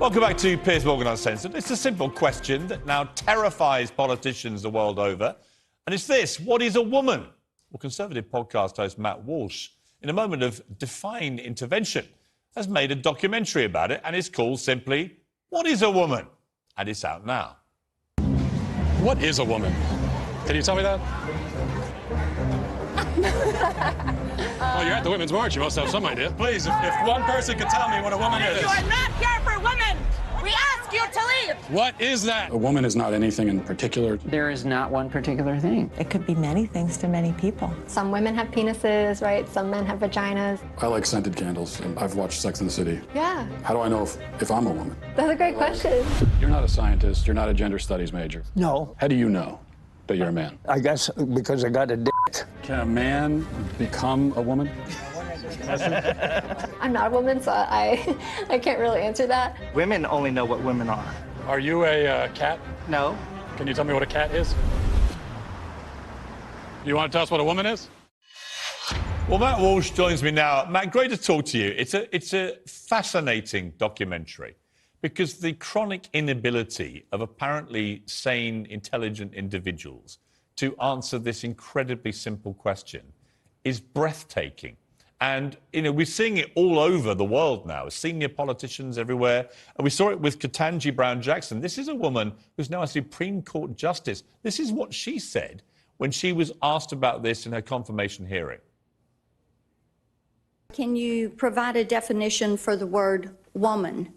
Welcome back to Piers Morgan Uncensored. It's a simple question that now terrifies politicians the world over. And it's this: what is a woman? Well, Conservative podcast host Matt Walsh, in a moment of defying intervention, has made a documentary about it, and it's called simply, What is a Woman? And it's out now. What is a woman? Can you tell me that? Well, you're at the Women's March. You must have some idea. Please, if one person could tell me what a woman is. You are not here for women. We ask you to leave. What is that? A woman is not anything in particular. There is not one particular thing. It could be many things to many people. Some women have penises, right? Some men have vaginas. I like scented candles. I've watched Sex and the City. Yeah. How do I know if I'm a woman? That's a great question. You're not a scientist. You're not a gender studies major. No. How do you know that you're a man? I guess because I got a dick. Can a man become a woman? I'm not a woman, so I can't really answer that. Women only know what women are. Are you a cat? No. Can you tell me what a cat is? You want to tell us what a woman is? Well, Matt Walsh joins me now. Matt, great to talk to you. It's a fascinating documentary because the chronic inability of apparently sane, intelligent individuals to answer this incredibly simple question is breathtaking. And, you know, we're seeing it all over the world now, senior politicians everywhere. And we saw it with Ketanji Brown Jackson. This is a woman who's now a Supreme Court justice. This is what she said when she was asked about this in her confirmation hearing. Can you provide a definition for the word woman?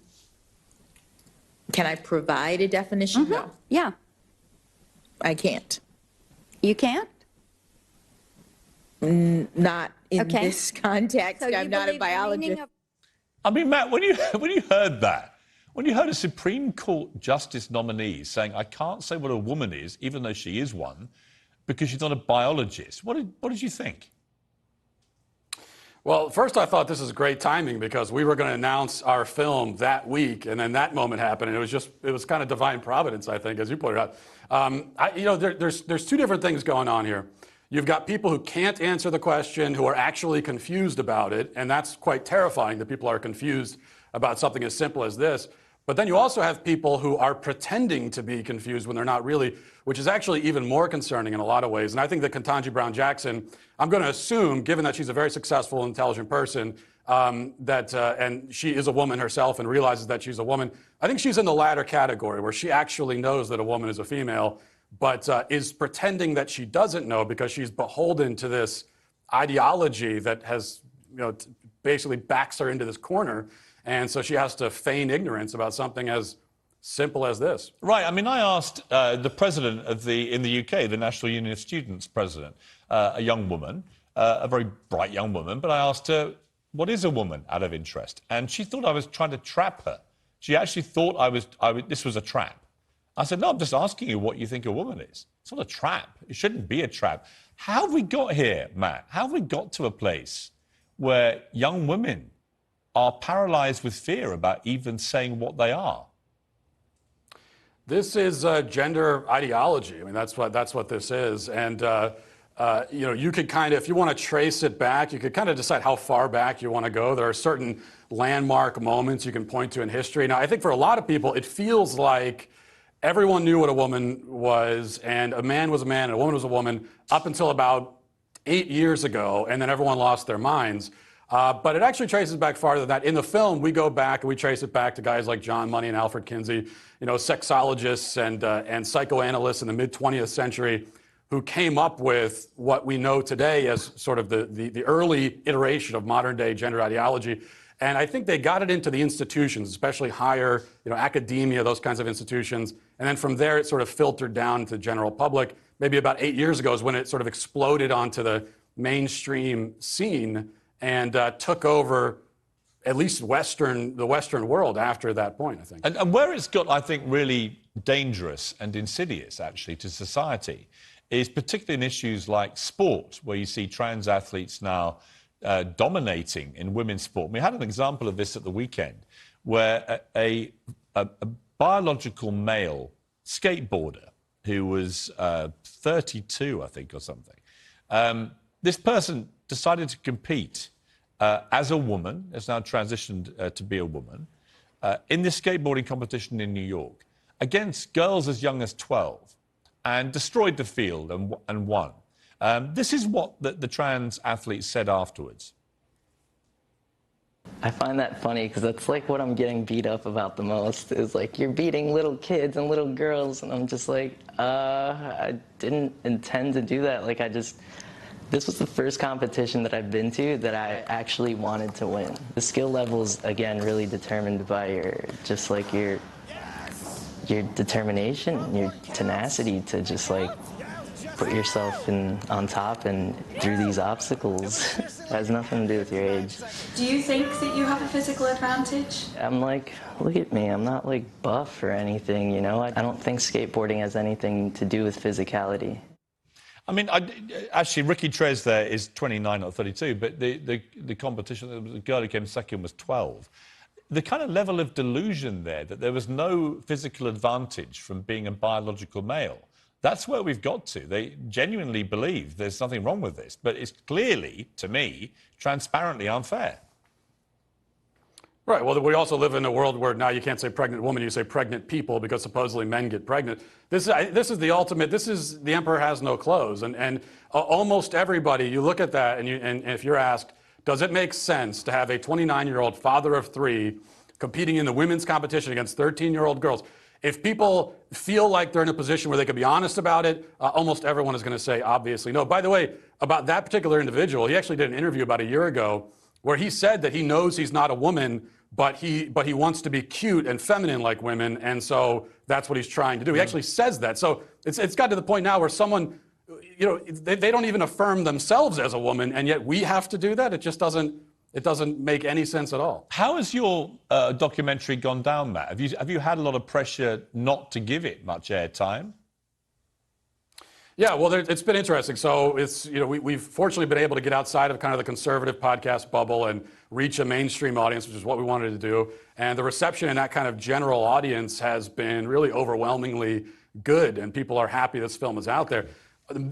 Can I provide a definition? No. Yeah. I can't. You can't? Not in Okay. this context. So you I'm not a believe the meaning biologist. of- I mean, Matt, when you heard that, when you heard a Supreme Court justice nominee saying, I can't say what a woman is, even though she is one, because she's not a biologist, what did you think? Well, first I thought this is great timing because we were going to announce our film that week, and then that moment happened, and it was kind of divine providence, I think, as you pointed out. There's two different things going on here. You've got people who can't answer the question, who are actually confused about it, and that's quite terrifying that people are confused about something as simple as this. But then you also have people who are pretending to be confused when they're not really, which is actually even more concerning in a lot of ways. And I think that Ketanji Brown Jackson, I'm going to assume, given that she's a very successful, intelligent person, and she is a woman herself and realizes that she's a woman, I think she's in the latter category where she actually knows that a woman is a female, but is pretending that she doesn't know because she's beholden to this ideology that has, basically backs her into this corner. And so she has to feign ignorance about something as simple as this. Right. I mean, I asked the president in the UK, the National Union of Students president, a young woman, a very bright young woman, but I asked her, what is a woman, out of interest? And she thought I was trying to trap her. She actually thought this was a trap. I said, no, I'm just asking you what you think a woman is. It's not a trap. It shouldn't be a trap. How have we got here, Matt? How have we got to a place where young women are paralyzed with fear about even saying what they are? This is gender ideology. I mean, that's what this is. And, you could kind of, if you want to trace it back, you could kind of decide how far back you want to go. There are certain landmark moments you can point to in history. Now, I think for a lot of people, it feels like everyone knew what a woman was, and a man was a man, and a woman was a woman, up until about 8 years ago, and then everyone lost their minds. But it actually traces back farther than that. In the film, we go back and we trace it back to guys like John Money and Alfred Kinsey, sexologists and psychoanalysts in the mid-20th century who came up with what we know today as sort of the early iteration of modern-day gender ideology. And I think they got it into the institutions, especially higher, academia, those kinds of institutions. And then from there, it sort of filtered down to the general public. Maybe about 8 years ago is when it sort of exploded onto the mainstream scene and took over at least the Western world after that point, I think. And where it's got, I think, really dangerous and insidious, actually, to society is particularly in issues like sport, where you see trans athletes now dominating in women's sport. We had an example of this at the weekend where a biological male skateboarder who was 32, I think, or something, this person decided to compete as a woman, has now transitioned to be a woman, in this skateboarding competition in New York against girls as young as 12 and destroyed the field and won. This is what the trans athlete said afterwards. I find that funny because that's like what I'm getting beat up about the most is like, you're beating little kids and little girls. And I'm just like, I didn't intend to do that. Like, this was the first competition that I've been to that I actually wanted to win. The skill level's, again, really determined by your determination, your tenacity to just like put yourself on top and through these obstacles. It has nothing to do with your age. Do you think that you have a physical advantage? I'm like, look at me, I'm not like buff or anything, you know? I don't think skateboarding has anything to do with physicality. I mean, actually, Ricky Trez there is 29 or 32, but the competition, the girl who came second was 12. The kind of level of delusion there, that there was no physical advantage from being a biological male, that's where we've got to. They genuinely believe there's nothing wrong with this, but it's clearly, to me, transparently unfair. Right. Well, we also live in a world where now you can't say pregnant woman, you say pregnant people because supposedly men get pregnant. This is the ultimate. This is the emperor has no clothes, and almost everybody. You look at that, and if you're asked, does it make sense to have a 29-year-old father of 3 competing in the women's competition against 13-year-old girls? If people feel like they're in a position where they can be honest about it, almost everyone is going to say obviously no. By the way, about that particular individual, he actually did an interview about a year ago where he said that he knows he's not a woman, but he wants to be cute and feminine like women, and so that's what he's trying to do. He actually says that. So it's got to the point now where someone, you know, they don't even affirm themselves as a woman, and yet we have to do that. It just doesn't make any sense at all. How has your documentary gone down, Matt? Have you had a lot of pressure not to give it much airtime? Yeah, well, it's been interesting. So it's, you know, we've fortunately been able to get outside of kind of the conservative podcast bubble and reach a mainstream audience, which is what we wanted to do. And the reception in that kind of general audience has been really overwhelmingly good, and people are happy this film is out there.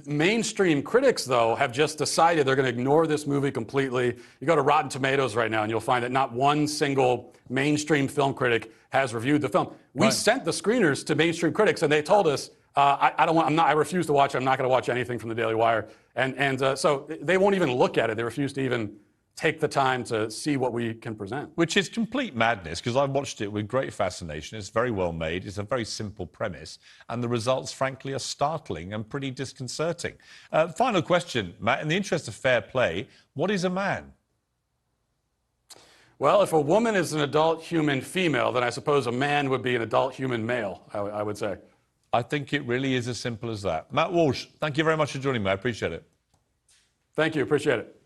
Mainstream critics, though, have just decided they're going to ignore this movie completely. You go to Rotten Tomatoes right now, and you'll find that not one single mainstream film critic has reviewed the film. We sent the screeners to mainstream critics, and they told us, I refuse to watch it. I'm not going to watch anything from the Daily Wire. And so they won't even look at it. They refuse to even take the time to see what we can present. Which is complete madness, because I've watched it with great fascination. It's very well made. It's a very simple premise. And the results, frankly, are startling and pretty disconcerting. Final question, Matt. In the interest of fair play, what is a man? Well, if a woman is an adult human female, then I suppose a man would be an adult human male, I would say. I think it really is as simple as that. Matt Walsh, thank you very much for joining me. I appreciate it. Thank you. Appreciate it.